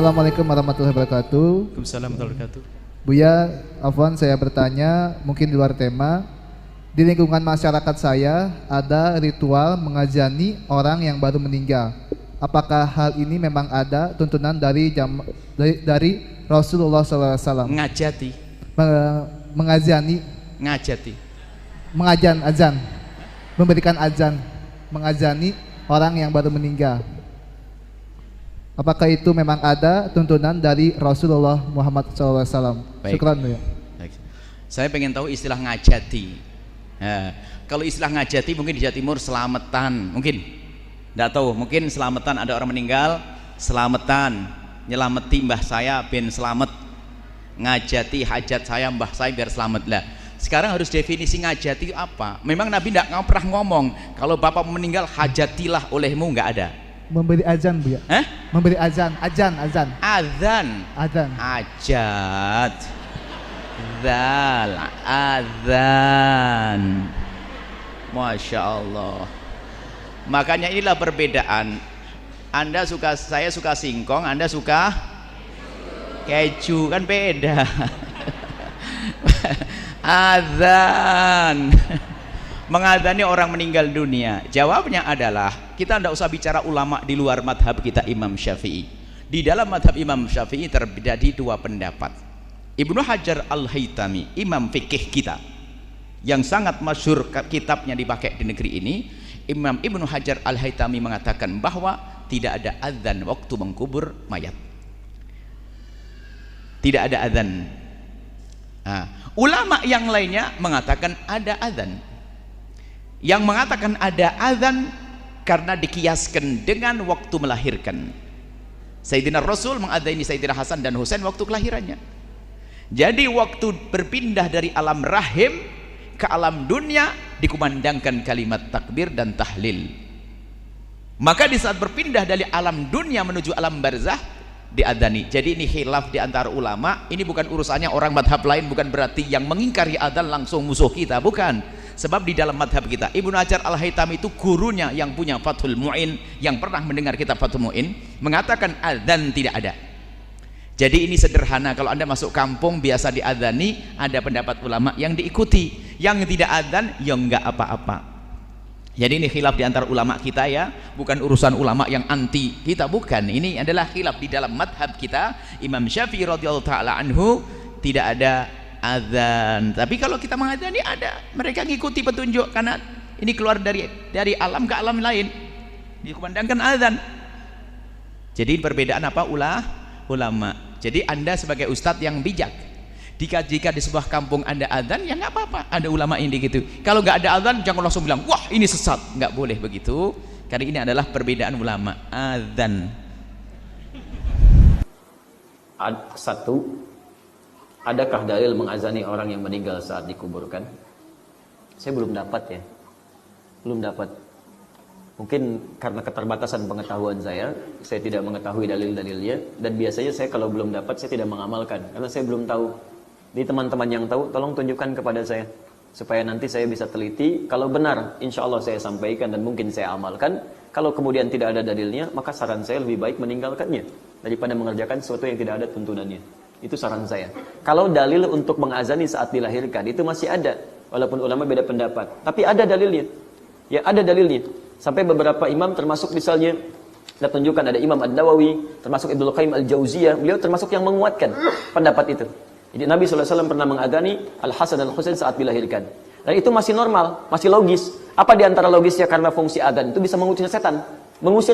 Assalamualaikum warahmatullahi wabarakatuh. Waalaikumsalam warahmatullahi wabarakatuh. Buya, Afwan, saya bertanya, mungkin di luar tema. Di lingkungan masyarakat saya ada ritual mengajani orang yang baru meninggal. Apakah hal ini memang ada tuntunan dari Rasulullah SAW? Ngajati. Mengajani. Ngajati. Azan. Memberikan azan. Mengajani orang yang baru meninggal. Apakah itu memang ada tuntunan dari Rasulullah Muhammad SAW? Syukran ya. Saya pengen tahu istilah ngajati. Nah, kalau istilah ngajati mungkin di Jawa Timur selamatan, mungkin tidak tahu, mungkin selamatan ada orang meninggal, selamatan nyelameti mbah saya ben selamat, ngajati hajat saya mbah saya biar selamat lah. Sekarang harus definisi ngajati itu apa? Memang Nabi tidak pernah ngomong kalau bapak meninggal hajatilah olehmu, nggak ada. Memberi azan, Bu ya? Memberi azan. Azan. Ajat. Zal. Azan. Masya Allah. Makanya inilah perbedaan. Saya suka singkong, Anda suka keju, kan beda. Azan. Mengadani orang meninggal dunia. Jawabnya adalah kita tidak usah bicara ulama di luar madhab kita Imam Syafi'i. Di dalam madhab Imam Syafi'i terjadi dua pendapat. Ibnu Hajar Al-Haytami, imam fikih kita yang sangat masyhur, kitabnya dipakai di negeri ini, Imam Ibnu Hajar Al-Haytami mengatakan bahwa tidak ada azan waktu mengkubur mayat. Tidak ada azan. Ulama yang lainnya mengatakan ada azan. Yang mengatakan ada azan karena dikiaskan dengan waktu melahirkan. Sayyidina Rasul mengadani Sayyidina Hasan dan Husain waktu kelahirannya. Jadi waktu berpindah dari alam rahim ke alam dunia dikumandangkan kalimat takbir dan tahlil. Maka di saat berpindah dari alam dunia menuju alam barzah diadzani. Jadi ini khilaf di antara ulama. Ini bukan urusannya orang madhab lain, bukan berarti yang mengingkari adzan langsung musuh kita, bukan. Sebab di dalam madhab kita Ibnu Hajar Al-Haytami itu gurunya yang punya Fathul Mu'in, yang pernah mendengar kitab Fathul Mu'in, mengatakan adzan tidak ada. Jadi ini sederhana, kalau Anda masuk kampung biasa diadzani, ada pendapat ulama yang diikuti, yang tidak adzan ya enggak apa-apa. Jadi ini khilaf di antara ulama kita ya, bukan urusan ulama yang anti kita, bukan. Ini adalah khilaf di dalam madhab kita. Imam Syafi'i radhiyallahu taala anhu tidak ada adzan, tapi kalau kita mengadzani ada, mereka ngikuti petunjuk karena ini keluar dari alam ke alam lain, dikumandangkan adzan. Jadi perbedaan apa ulama. Jadi Anda sebagai ustadz yang bijak, jika di sebuah kampung Anda adzan ya nggak apa-apa, ada ulama ini gitu. Kalau nggak ada adzan jangan langsung bilang wah ini sesat, nggak boleh begitu, karena ini adalah perbedaan ulama. Adzan satu, adakah dalil mengazani orang yang meninggal saat dikuburkan? Saya belum dapat ya, belum dapat. Mungkin karena keterbatasan pengetahuan saya tidak mengetahui dalil-dalilnya, dan biasanya saya kalau belum dapat saya tidak mengamalkan karena saya belum tahu. Di teman-teman yang tahu tolong tunjukkan kepada saya supaya nanti saya bisa teliti. Kalau benar insya Allah saya sampaikan dan mungkin saya amalkan. Kalau kemudian tidak ada dalilnya, maka saran saya lebih baik meninggalkannya daripada mengerjakan sesuatu yang tidak ada tuntunannya. Itu saran saya. Kalau dalil untuk mengazani saat dilahirkan itu masih ada, walaupun ulama beda pendapat, tapi ada dalilnya. Ya ada dalilnya. Sampai beberapa imam termasuk misalnya kita tunjukkan ada Imam An-Nawawi, termasuk Ibnu Qayyim Al-Jauziyah, beliau termasuk yang menguatkan pendapat itu. Jadi Nabi SAW pernah mengadani Al-Hasan dan Al-Husain saat dilahirkan. Dan itu masih normal, masih logis. Apa di antara logisnya? Karena fungsi adzan itu bisa mengusir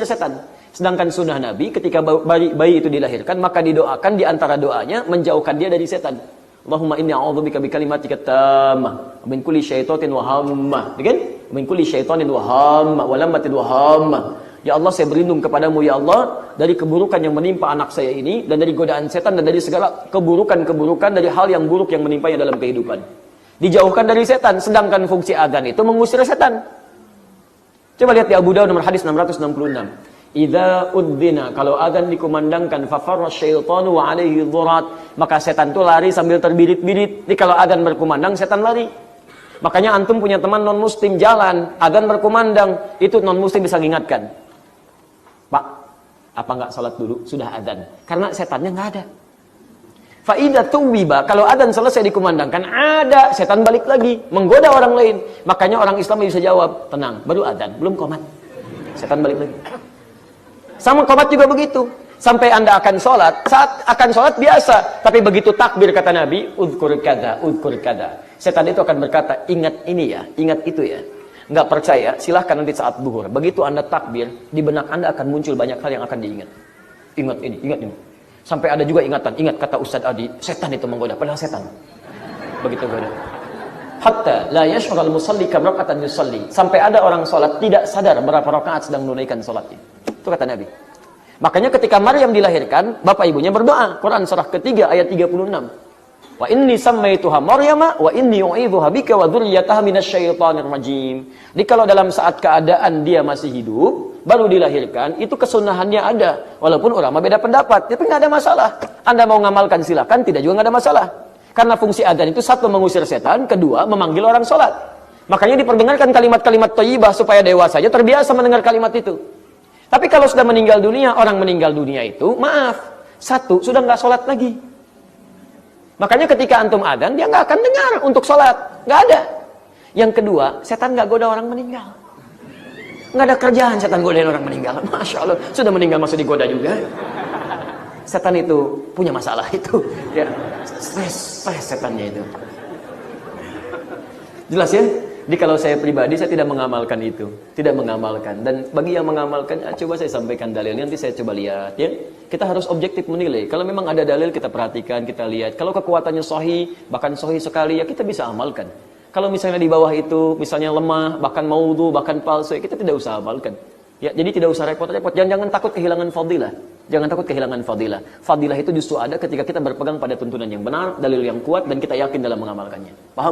setan. Sedangkan sunnah Nabi ketika bayi itu dilahirkan, maka didoakan, di antara doanya menjauhkan dia dari setan. Allahumma inni a'udzubika bikalimatika tammah min kulli syaitanin wa hammah. Kan? Min kulli syaitanin wa hammah wa lammatin wa hammah. Ya Allah, saya berlindung kepadamu ya Allah dari keburukan yang menimpa anak saya ini, dan dari godaan setan, dan dari segala keburukan-keburukan, dari hal yang buruk yang menimpanya dalam kehidupan. Dijauhkan dari setan, sedangkan fungsi adzan itu mengusir setan. Coba lihat di Abu Dawud nomor hadis 666. Idza udzina, kalau adzan dikumandangkan, fafarra syaitanu wa alaihi dhurat, maka setan itu lari sambil terbirit-birit. Jadi kalau adzan berkumandang, setan lari. Makanya antum punya teman non muslim jalan, adzan berkumandang, itu non muslim bisa mengingatkan. Pak, Apa nggak sholat dulu? Sudah adzan. Karena setannya nggak ada. Faidah tuwiba, kalau adzan selesai dikumandangkan, ada setan balik lagi menggoda orang lain. Makanya orang Islam bisa jawab, tenang, baru adzan, belum qomat. Setan balik lagi. Sama qomat juga begitu. Sampai Anda akan sholat, saat akan sholat biasa, tapi begitu takbir kata Nabi, udhkur kada, udhkur kada. Setan itu akan berkata, ingat ini ya, ingat itu ya. Nggak percaya, silahkan nanti saat zuhur. Begitu Anda takbir, di benak Anda akan muncul banyak hal yang akan diingat. Ingat ini, ingat ini. Sampai ada juga ingatan, ingat kata Ustadz Adi, setan itu menggoda, padahal setan. Begitu goda. Hatta la yash'ural musalli kam raka'atan yusalli. Sampai ada orang salat tidak sadar berapa rakaat sedang menunaikan salatnya. Itu kata Nabi. Makanya ketika Maryam dilahirkan, bapak ibunya berdoa. Quran surah ketiga ayat 36. Wa inni sammaituha Maryama wa inni u'idzuha bika wa dzurriyyataha minasyaitonir rajim. Jadi kalau dalam saat keadaan dia masih hidup, baru dilahirkan, itu kesunahannya ada. Walaupun ulama beda pendapat, tapi nggak ada masalah. Anda mau ngamalkan silakan, tidak juga nggak ada masalah. Karena fungsi adzan itu satu mengusir setan, kedua memanggil orang sholat. Makanya diperdengarkan kalimat-kalimat thayyibah supaya dewasanya terbiasa mendengar kalimat itu. Tapi kalau sudah meninggal dunia, orang meninggal dunia itu, maaf, satu sudah nggak sholat lagi. Makanya ketika antum adzan, dia nggak akan dengar untuk sholat, nggak ada. Yang kedua, setan nggak goda orang meninggal. Nggak ada kerjaan setan godain orang meninggal. Masya Allah, sudah meninggal masih digoda juga. Setan itu punya masalah itu, ya. Stres setannya itu. Jelas ya? Jadi kalau saya pribadi, saya tidak mengamalkan itu. Tidak mengamalkan. Dan bagi yang mengamalkan, coba saya sampaikan dalilnya, nanti saya coba lihat. Ya, kita harus objektif menilai. Kalau memang ada dalil, kita perhatikan, kita lihat. Kalau kekuatannya sahih, bahkan sahih sekali, ya kita bisa amalkan. Kalau misalnya di bawah itu, misalnya lemah, bahkan maudhu, bahkan palsu, ya kita tidak usah amalkan. Ya, jadi tidak usah repot-repot. Jangan takut kehilangan fadilah. Jangan takut kehilangan fadilah. Fadilah itu justru ada ketika kita berpegang pada tuntunan yang benar, dalil yang kuat, dan kita yakin dalam mengamalkannya. Paham?